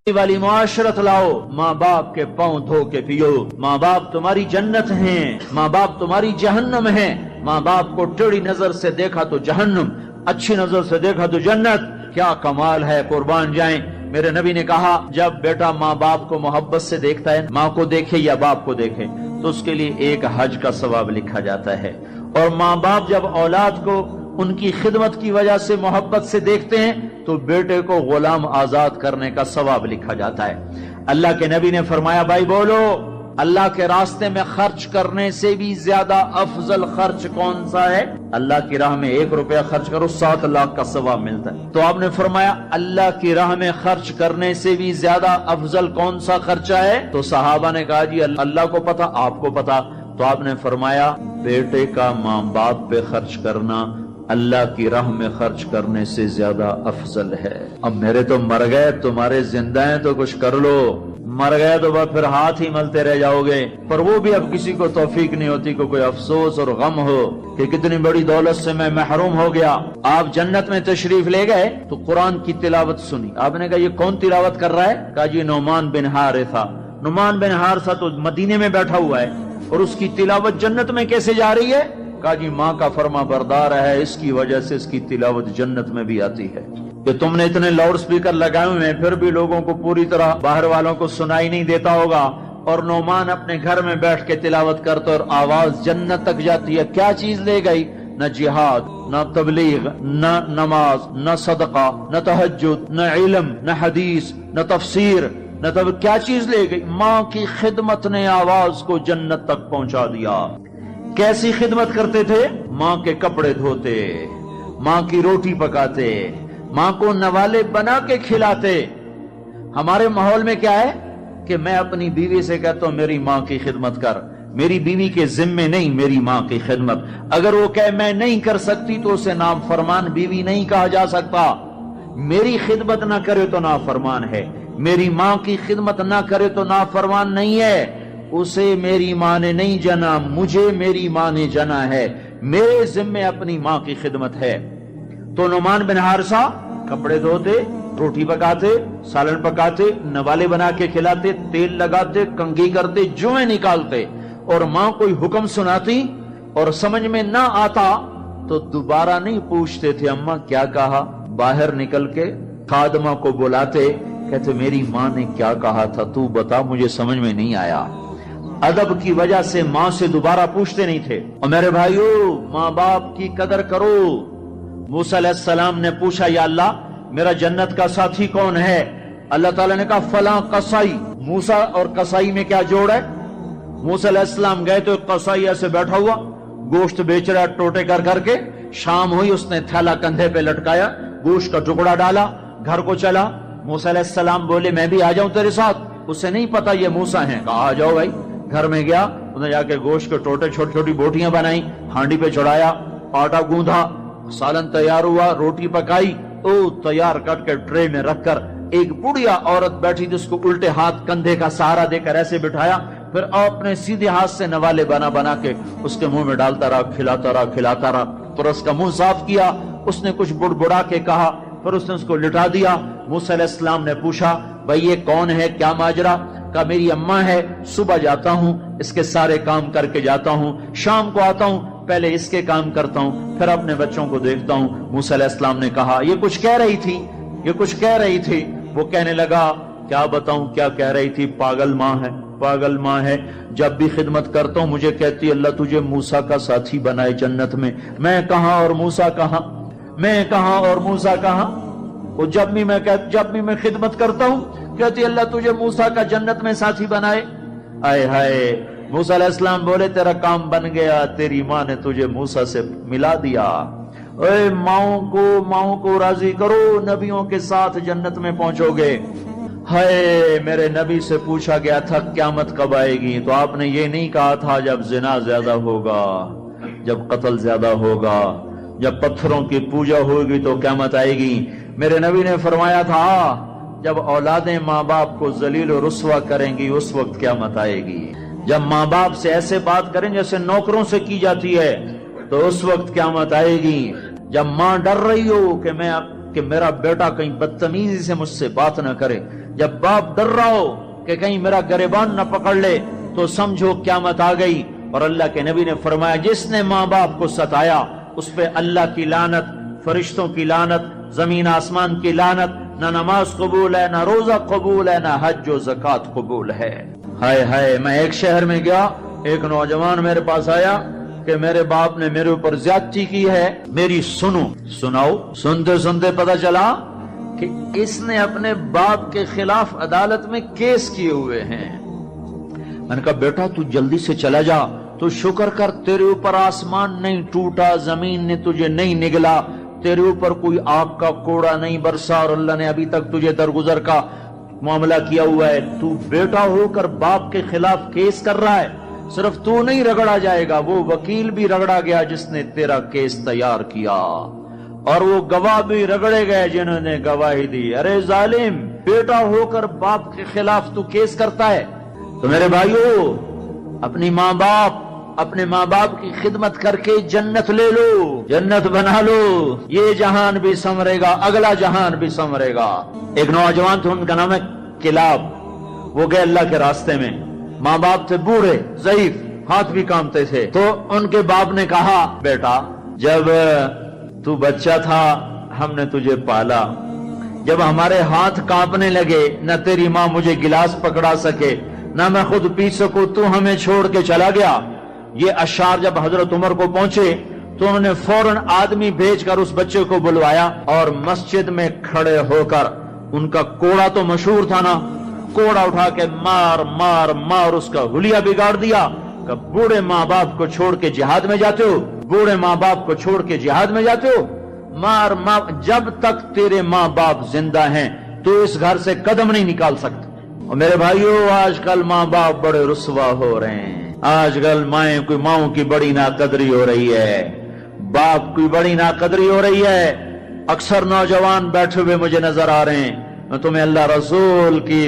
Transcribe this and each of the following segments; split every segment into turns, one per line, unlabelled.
والی معاشرت لاؤ، ماں باپ کے پاؤں دھو کے پیو۔ ماں باپ تمہاری جنت ہیں، ماں باپ تمہاری جہنم ہیں۔ ماں باپ کو ٹیڑھی نظر سے دیکھا تو جہنم، اچھی نظر سے دیکھا تو جنت۔ کیا کمال ہے، قربان جائیں۔ میرے نبی نے کہا جب بیٹا ماں باپ کو محبت سے دیکھتا ہے، ماں کو دیکھے یا باپ کو دیکھے، تو اس کے لیے ایک حج کا ثواب لکھا جاتا ہے۔ اور ماں باپ جب اولاد کو ان کی خدمت کی وجہ سے محبت سے دیکھتے ہیں تو بیٹے کو غلام آزاد کرنے کا ثواب لکھا جاتا ہے۔ اللہ کے نبی نے فرمایا بھائی بولو، اللہ کے راستے میں خرچ کرنے سے بھی زیادہ افضل خرچ کون سا ہے؟ اللہ کی راہ میں 1 روپیہ خرچ کرو 7 لاکھ کا ثواب ملتا ہے۔ تو آپ نے فرمایا اللہ کی راہ میں خرچ کرنے سے بھی زیادہ افضل کون سا خرچہ ہے؟ تو صحابہ نے کہا جی اللہ کو پتا، آپ کو پتا۔ تو آپ نے فرمایا بیٹے کا ماں باپ پہ خرچ کرنا اللہ کی راہ میں خرچ کرنے سے زیادہ افضل ہے۔ اب میرے تو مر گئے، تمہارے زندہ ہیں تو کچھ کر لو، مر گئے تو بس پھر ہاتھ ہی ملتے رہ جاؤ گے۔ پر وہ بھی اب کسی کو توفیق نہیں ہوتی کہ کوئی افسوس اور غم ہو کہ کتنی بڑی دولت سے میں محروم ہو گیا۔ آپ جنت میں تشریف لے گئے تو قرآن کی تلاوت سنی، آپ نے کہا یہ کون تلاوت کر رہا ہے؟ کہا جی نعمان بن حارثہ۔ نعمان بن حارثہ تو مدینے میں بیٹھا ہوا ہے اور اس کی تلاوت جنت میں کیسے جا رہی ہے؟ کہا جی ماں کا فرما بردار ہے، اس کی وجہ سے اس کی تلاوت جنت میں بھی آتی ہے۔ کہ تم نے اتنے لاؤڈ سپیکر لگائے ہوئے ہیں پھر بھی لوگوں کو پوری طرح باہر والوں کو سنائی نہیں دیتا ہوگا، اور نعمان اپنے گھر میں بیٹھ کے تلاوت کرتا اور آواز جنت تک جاتی ہے۔ کیا چیز لے گئی؟ نہ جہاد، نہ تبلیغ، نہ نماز، نہ صدقہ، نہ تہجد، نہ علم، نہ حدیث، نہ تفسیر، نہ کیا چیز لے گئی؟ ماں کی خدمت نے آواز کو جنت تک پہنچا دیا۔ کیسی خدمت کرتے تھے؟ ماں کے کپڑے دھوتے، ماں کی روٹی پکاتے، ماں کو نوالے بنا کے کھلاتے۔ ہمارے ماحول میں کیا ہے کہ میں اپنی بیوی سے کہتا ہوں میری ماں کی خدمت کر، میری بیوی کے ذمے نہیں، میری ماں کی خدمت۔ اگر وہ کہے میں نہیں کر سکتی تو اسے نافرمان بیوی نہیں کہا جا سکتا۔ میری خدمت نہ کرے تو نافرمان ہے، میری ماں کی خدمت نہ کرے تو نافرمان نہیں ہے۔ اسے میری ماں نے نہیں جنا، مجھے میری ماں نے جنا ہے، میرے ذمے اپنی ماں کی خدمت ہے۔ تو نعمان بن حارثہ کپڑے دھوتے، روٹی پکاتے، سالن پکاتے، نوالے بنا کے کھلاتے، تیل لگاتے، کنگھی کرتے، جوئیں نکالتے، اور ماں کوئی حکم سناتی اور سمجھ میں نہ آتا تو دوبارہ نہیں پوچھتے تھے اماں کیا کہا، باہر نکل کے خادمہ کو بلاتے، کہتے میری ماں نے کیا کہا تھا تو بتا، مجھے سمجھ میں نہیں آیا۔ ادب کی وجہ سے ماں سے دوبارہ پوچھتے نہیں تھے۔ اور میرے بھائیو ماں باپ کی قدر کرو۔ موسیٰ علیہ السلام نے پوچھا یا اللہ میرا جنت کا ساتھی کون ہے؟ اللہ تعالیٰ نے کہا فلاں قصائی۔ موسیٰ اور قصائی میں کیا جوڑ ہے؟ موسیٰ علیہ السلام گئے تو ایک قصائی ایسے بیٹھا ہوا گوشت بیچ رہا ٹوٹے کر کر کے۔ شام ہوئی، اس نے تھیلا کندھے پہ لٹکایا، گوشت کا ٹکڑا ڈالا، گھر کو چلا۔ موسیٰ علیہ السلام بولے میں بھی آ جاؤں تیرے ساتھ؟ اسے نہیں پتا یہ موسیٰ ہیں۔ کہا آ جاؤ بھائی۔ گھر میں گیا، انہیں جا کے گوشت کے ٹوٹے چھوٹی چھوٹی بوٹیاں بنائی، ہانڈی پہ چڑھایا، آٹا گوندھا، سالن تیار ہوا، روٹی پکائی، تیار کر کے ٹرے میں رکھ کر ایک بڑھیا عورت بیٹھی جس کو الٹے ہاتھ کندھے کا سہارا دے کر ایسے بٹھایا، پھر اپنے سیدھے ہاتھ سے نوالے بنا بنا کے اس کے منہ میں ڈالتا رہا، کھلاتا رہا کھلاتا رہا، پھر اس کا منہ صاف کیا، اس نے کچھ بڑبڑا کے کہا، پھر اس نے اس کو لٹا دیا۔ موسیٰ علیہ السلام نے پوچھا بھائی یہ کون ہے، کیا ماجرا؟ کہا میری اماں ہے، صبح جاتا ہوں اس کے سارے کام کر کے جاتا ہوں، شام کو آتا ہوں پہلے اس کے کام کرتا ہوں، پھر اپنے بچوں کو دیکھتا ہوں۔ موسیٰ علیہ السلام نے کہا یہ کچھ کہہ رہی تھی، یہ کچھ کہہ رہی تھی۔ وہ کہنے لگا کیا بتاؤں کیا کہہ رہی تھی؟ پاگل ماں ہے، پاگل ماں ہے، جب بھی خدمت کرتا ہوں مجھے کہتی اللہ تجھے موسیٰ کا ساتھی بنائے جنت میں۔ میں کہاں اور موسیٰ کہاں، میں کہاں اور موسیٰ کہاں؟ وہ جب بھی میں خدمت کرتا ہوں کہتی اللہ تجھے موسیٰ کا جنت میں ساتھی بنائے۔ آئے ہائے، موسیٰ علیہ السلام بولے تیرا کام بن گیا، تیری ماں نے تجھے موسیٰ سے ملا دیا۔ اے ماؤں کو راضی کرو، نبیوں کے ساتھ جنت میں پہنچو گے۔ ہائے، میرے نبی سے پوچھا گیا تھا قیامت کب آئے گی، تو آپ نے یہ نہیں کہا تھا جب زنا زیادہ ہوگا، جب قتل زیادہ ہوگا، جب پتھروں کی پوجا ہوگی تو قیامت آئے گی۔ میرے نبی نے فرمایا تھا جب اولادیں ماں باپ کو ذلیل و رسوا کریں گی اس وقت قیامت آئے گی۔ جب ماں باپ سے ایسے بات کریں جیسے نوکروں سے کی جاتی ہے تو اس وقت قیامت آئے گی۔ جب ماں ڈر رہی ہو کہ میں کہ میرا بیٹا کہیں بدتمیزی سے مجھ سے بات نہ کرے. جب باپ ڈر رہا ہو کہ کہیں میرا گریبان نہ پکڑ لے تو سمجھو قیامت آ گئی. اور اللہ کے نبی نے فرمایا جس نے ماں باپ کو ستایا اس پہ اللہ کی لعنت، فرشتوں کی لعنت، زمین آسمان کی لعنت. نہ نماز قبول ہے، نہ روزہ قبول ہے، نہ حج و زکات قبول ہے. ہائے ہائے، میں ایک شہر میں گیا، ایک نوجوان میرے پاس آیا کہ میرے باپ نے میرے اوپر زیادتی کی ہے، میری سناؤ. سنتے سنتے پتہ چلا کہ اس نے اپنے باپ کے خلاف عدالت میں کیس کیے ہوئے ہیں. میں نے کہا بیٹا تو جلدی سے چلا جا، تو شکر کر تیرے اوپر آسمان نہیں ٹوٹا، زمین نے تجھے نہیں نگلا، تیرے اوپر کوئی آگ کا کوڑا نہیں برسا، اور اللہ نے ابھی تک تجھے درگزر کا معاملہ کیا ہوا ہے. تو بیٹا ہو کر باپ کے خلاف کیس کر رہا ہے. صرف تو نہیں رگڑا جائے گا، وہ وکیل بھی رگڑا گیا جس نے تیرا کیس تیار کیا، اور وہ گواہ بھی رگڑے گئے جنہوں نے گواہی دی. ارے ظالم، بیٹا ہو کر باپ کے خلاف تو کیس کرتا ہے. تو میرے بھائیو، اپنے ماں باپ کی خدمت کر کے جنت لے لو، جنت بنا لو. یہ جہان بھی سنورے گا، اگلا جہان بھی سنورے گا. ایک نوجوان تھے، ان کا نام ہے کلاب. وہ گئے اللہ کے راستے میں. ماں باپ تھے بوڑھے، ضعیف، ہاتھ بھی کامتے تھے. تو ان کے باپ نے کہا بیٹا جب تو بچہ تھا ہم نے تجھے پالا، جب ہمارے ہاتھ کانپنے لگے نہ تیری ماں مجھے گلاس پکڑا سکے نہ میں خود پی سکوں، تو ہمیں چھوڑ کے چلا گیا. یہ اشعار جب حضرت عمر کو پہنچے تو انہوں نے فوراً آدمی بھیج کر اس بچے کو بلوایا اور مسجد میں کھڑے ہو کر، ان کا کوڑا تو مشہور تھا نا، کوڑا اٹھا کے مار مار مار اس کا حلیہ بگاڑ دیا. کہ بوڑھے ماں باپ کو چھوڑ کے جہاد میں جاتے ہو، بوڑھے ماں باپ کو چھوڑ کے جہاد میں جاتے ہو، مار جب تک تیرے ماں باپ زندہ ہیں تو اس گھر سے قدم نہیں نکال سکتے. اور میرے بھائیو، آج کل ماں باپ بڑے رسوا ہو رہے ہیں. آج کل ماؤں کی بڑی ناقدری ہو رہی ہے، باپ کی بڑی ناقدری ہو رہی ہے. اکثر نوجوان بیٹھے ہوئے مجھے نظر آ رہے ہیں. میں تمہیں اللہ رسول کی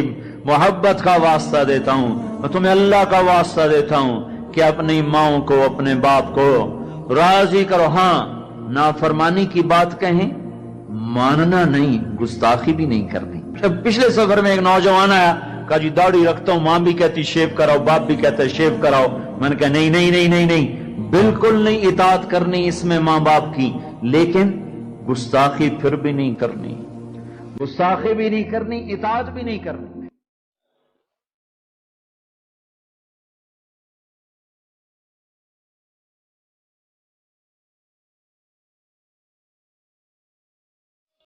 محبت کا واسطہ دیتا ہوں، میں تمہیں اللہ کا واسطہ دیتا ہوں کہ اپنی ماؤں کو، اپنے باپ کو راضی کرو. ہاں، نافرمانی کی بات کہیں، ماننا نہیں، گستاخی بھی نہیں کرنی. پچھلے سفر میں ایک نوجوان آیا، کہا جی داڑھی رکھتا ہوں، ماں بھی کہتی شیو کراؤ، باپ بھی کہتا ہے شیو کراؤ. میں نے کہا نہیں نہیں نہیں نہیں نہیں، بالکل نہیں اطاعت کرنی اس میں ماں باپ کی، لیکن گستاخی پھر بھی نہیں کرنی، گستاخی بھی نہیں کرنی، اطاعت بھی نہیں کرنی.